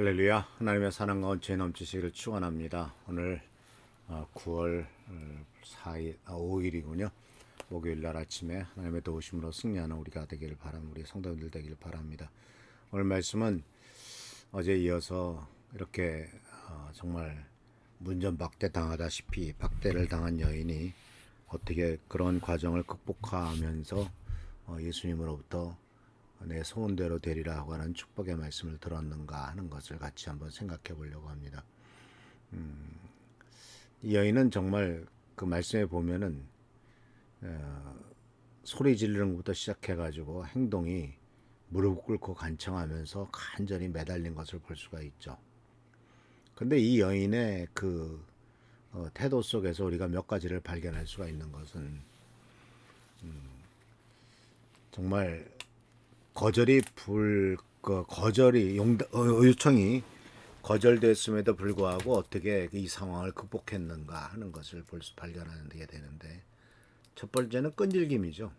할렐루야. 하나님의 사랑과 은총이 넘치시기를 축원합니다. 오늘 9월 4일, 5일이군요. 목요일 날 아침에 하나님의 도우심으로 승리하는 우리가 되기를 바랍니다. 우리 성도님들 되기를 바랍니다. 오늘 말씀은 어제 이어서 이렇게 정말 문전박대 당하다시피 박대를 당한 여인이 어떻게 그런 과정을 극복하면서 예수님으로부터 내 소원대로 되리라고 하는 축복의 말씀을 들었는가 하는 것을 같이 한번 생각해 보려고 합니다. 이 여인은 정말 그 말씀에 보면은 소리 지르는 것부터 시작해 가지고 행동이 무릎 꿇고 간청하면서 간절히 매달린 것을 볼 수가 있죠. 근데 이 여인의 그 태도 속에서 우리가 몇 가지를 발견할 수가 있는 것은 정말 거절이 요청이 거절됐음에도 불구하고 어떻게 이 상황을 극복했는가 하는 것을 발견하게 되는데, 첫 번째는 끈질김이죠.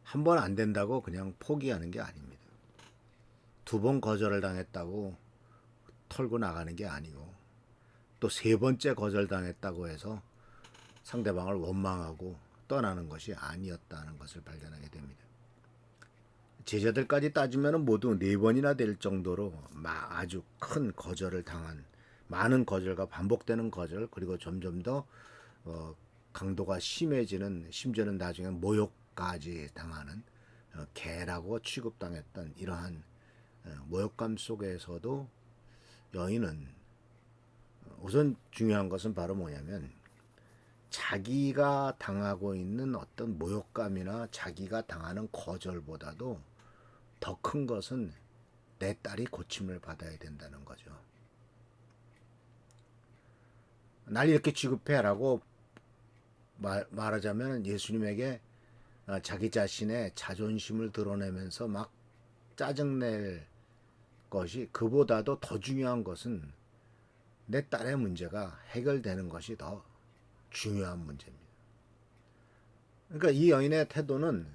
한 번 안 된다고 그냥 포기하는 게 아닙니다. 두 번 거절을 당했다고 털고 나가는 게 아니고, 또 세 번째 거절당했다고 해서 상대방을 원망하고 떠나는 것이 아니었다는 것을 발견하게 됩니다. 제자들까지 따지면 모두 네 번이나 될 정도로 아주 큰 거절을 당한, 많은 거절과 반복되는 거절, 그리고 점점 더 강도가 심해지는, 심지어는 나중에 모욕까지 당하는, 개라고 취급당했던 이러한 모욕감 속에서도 여인은, 우선 중요한 것은 바로 뭐냐면, 자기가 당하고 있는 어떤 모욕감이나 자기가 당하는 거절보다도 더 큰 것은 내 딸이 고침을 받아야 된다는 거죠. 날 이렇게 취급해라고 말하자면 예수님에게 자기 자신의 자존심을 드러내면서 막 짜증낼 것이, 그보다도 더 중요한 것은 내 딸의 문제가 해결되는 것이 더 중요한 문제입니다. 그러니까 이 여인의 태도는,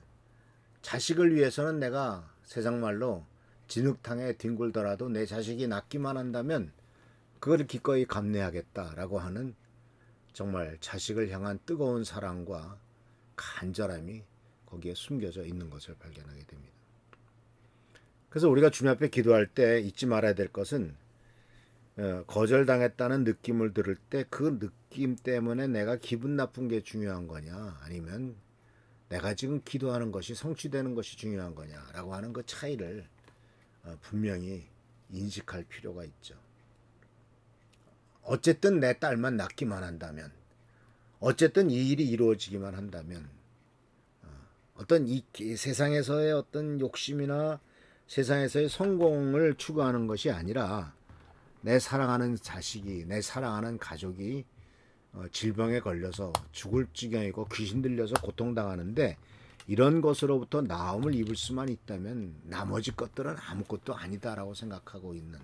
자식을 위해서는 내가 세상 말로 진흙탕에 뒹굴더라도 내 자식이 낫기만 한다면 그걸 기꺼이 감내하겠다라고 하는, 정말 자식을 향한 뜨거운 사랑과 간절함이 거기에 숨겨져 있는 것을 발견하게 됩니다. 그래서 우리가 주님 앞에 기도할 때 잊지 말아야 될 것은, 거절당했다는 느낌을 들을 때 그 느낌 때문에 내가 기분 나쁜 게 중요한 거냐, 아니면 내가 지금 기도하는 것이 성취되는 것이 중요한 거냐라고 하는 그 차이를 분명히 인식할 필요가 있죠. 어쨌든 내 딸만 낳기만 한다면, 어쨌든 이 일이 이루어지기만 한다면, 어떤 이 세상에서의 어떤 욕심이나 세상에서의 성공을 추구하는 것이 아니라, 내 사랑하는 자식이, 내 사랑하는 가족이 질병에 걸려서 죽을 지경이고 귀신 들려서 고통당하는데, 이런 것으로부터 나음을 입을 수만 있다면 나머지 것들은 아무것도 아니다라고 생각하고 있는,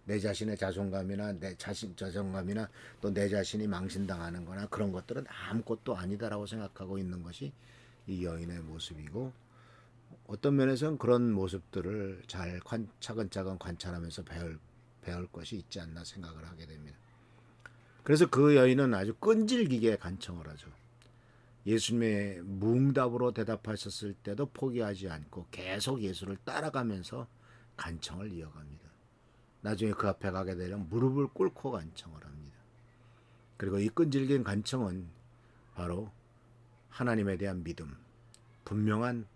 내 자신의 자존감이나 자존감이나 또 내 자신이 망신당하는 거나 그런 것들은 아무것도 아니다라고 생각하고 있는 것이 이 여인의 모습이고, 어떤 면에서는 그런 모습들을 잘 차근차근 관찰하면서 배울 것이 있지 않나 생각을 하게 됩니다. 그래서 그 여인은 아주 끈질기게 간청을 하죠. 예수님의 무응답으로 대답하셨을 때도 포기하지 않고 계속 예수를 따라가면서 간청을 이어갑니다. 나중에 그 앞에 가게 되면 무릎을 꿇고 간청을 합니다. 그리고 이 끈질긴 간청은 바로 하나님에 대한 믿음, 분명한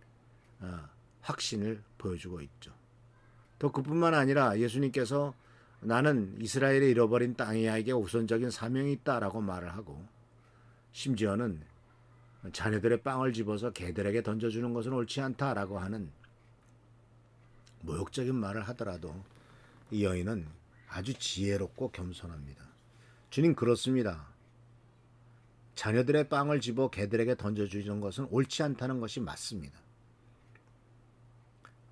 확신을 보여주고 있죠. 또 그뿐만 아니라 예수님께서 나는 이스라엘의 잃어버린 땅이야에게 우선적인 사명이 있다라고 말을 하고, 심지어는 자녀들의 빵을 집어서 개들에게 던져주는 것은 옳지 않다라고 하는 모욕적인 말을 하더라도 이 여인은 아주 지혜롭고 겸손합니다. 주님, 그렇습니다. 자녀들의 빵을 집어 개들에게 던져주는 것은 옳지 않다는 것이 맞습니다.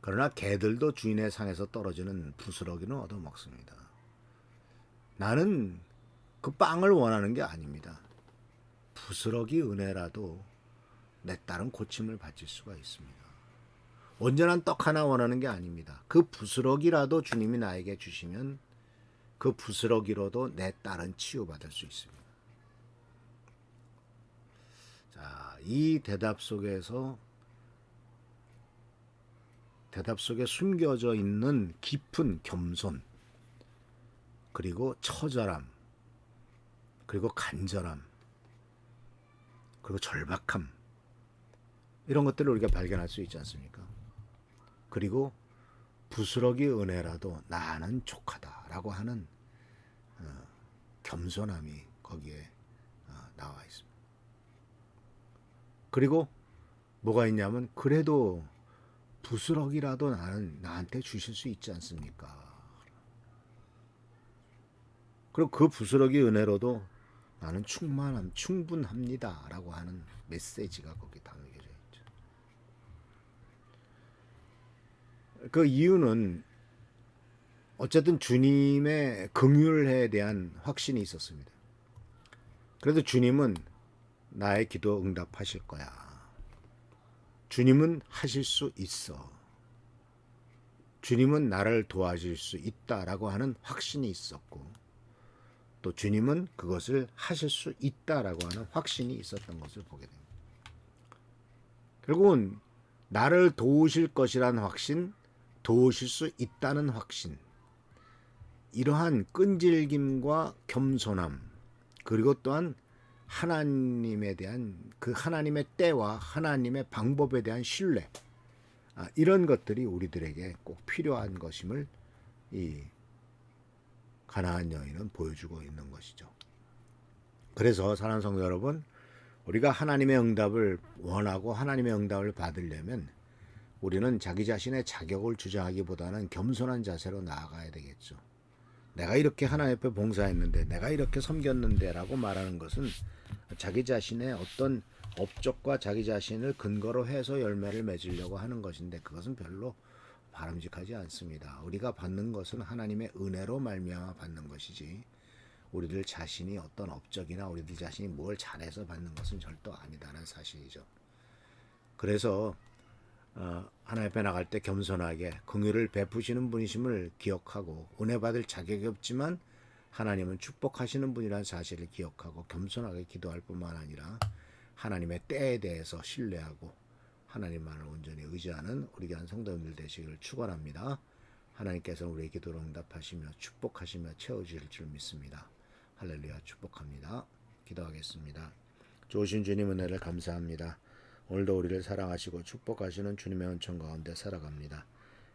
그러나 개들도 주인의 상에서 떨어지는 부스러기는 얻어먹습니다. 나는 그 빵을 원하는 게 아닙니다. 부스러기 은혜라도 내 딸은 고침을 받을 수가 있습니다. 온전한 떡 하나 원하는 게 아닙니다. 그 부스러기라도 주님이 나에게 주시면 그 부스러기로도 내 딸은 치유받을 수 있습니다. 자, 이 대답 속에 숨겨져 있는 깊은 겸손, 그리고 처절함, 그리고 간절함, 그리고 절박함, 이런 것들을 우리가 발견할 수 있지 않습니까? 그리고 부스러기 은혜라도 나는 족하다라고 하는 겸손함이 거기에 나와 있습니다. 그리고 뭐가 있냐면 그래도 부스러기라도 나한테 주실 수 있지 않습니까? 그리고 그 부스러기 은혜로도 나는 충분합니다라고 하는 메시지가 거기 담겨져 있죠. 그 이유는 어쨌든 주님의 긍휼에 대한 확신이 있었습니다. 그래도 주님은 나의 기도 응답하실 거야. 주님은 하실 수 있어. 주님은 나를 도와줄 수 있다라고 하는 확신이 있었고, 또 주님은 그것을 하실 수 있다라고 하는 확신이 있었던 것을 보게 됩니다. 결국은 나를 도우실 것이란 확신, 도우실 수 있다는 확신, 이러한 끈질김과 겸손함, 그리고 또한 하나님에 대한 그 하나님의 때와 하나님의 방법에 대한 신뢰, 이런 것들이 우리들에게 꼭 필요한 것임을 이 가나안 여인은 보여주고 있는 것이죠. 그래서 사랑하는 성도 여러분, 우리가 하나님의 응답을 원하고 하나님의 응답을 받으려면 우리는 자기 자신의 자격을 주장하기보다는 겸손한 자세로 나아가야 되겠죠. 내가 이렇게 하나님 옆에 봉사했는데, 내가 이렇게 섬겼는데 라고 말하는 것은 자기 자신의 어떤 업적과 자기 자신을 근거로 해서 열매를 맺으려고 하는 것인데, 그것은 별로 바람직하지 않습니다. 우리가 받는 것은 하나님의 은혜로 말미암아 받는 것이지, 우리들 자신이 어떤 업적이나 우리들 자신이 뭘 잘해서 받는 것은 절도 아니다는 사실이죠. 그래서 하나님 앞에 나갈 때 겸손하게 긍휼을 베푸시는 분이심을 기억하고, 은혜 받을 자격이 없지만 하나님은 축복하시는 분이라는 사실을 기억하고 겸손하게 기도할 뿐만 아니라 하나님의 때에 대해서 신뢰하고 하나님만을 온전히 의지하는 우리 교회 성도님들 되시기를 축원합니다. 하나님께서 우리의 기도를 응답하시며 축복하시며 채워주실 줄 믿습니다. 할렐루야, 축복합니다. 기도하겠습니다. 좋으신 주님 은혜를 감사합니다. 오늘도 우리를 사랑하시고 축복하시는 주님의 은총 가운데 살아갑니다.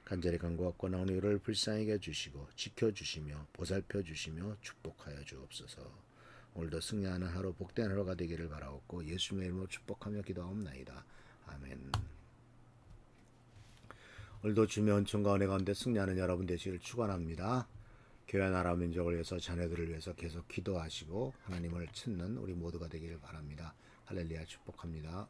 간절히 간구하고 나오는 이를 불쌍히 해주시고 지켜주시며 보살펴주시며 축복하여 주옵소서. 오늘도 승리하는 하루, 복된 하루가 되기를 바라옵고 예수님의 이름으로 축복하며 기도하옵나이다. 아멘. 오늘도 주님의 은총과 은혜 가운데 승리하는 여러분 되시길 축원합니다. 교회 나라 민족을 위해서 자녀들을 위해서 계속 기도하시고 하나님을 찾는 우리 모두가 되기를 바랍니다. 할렐루야, 축복합니다.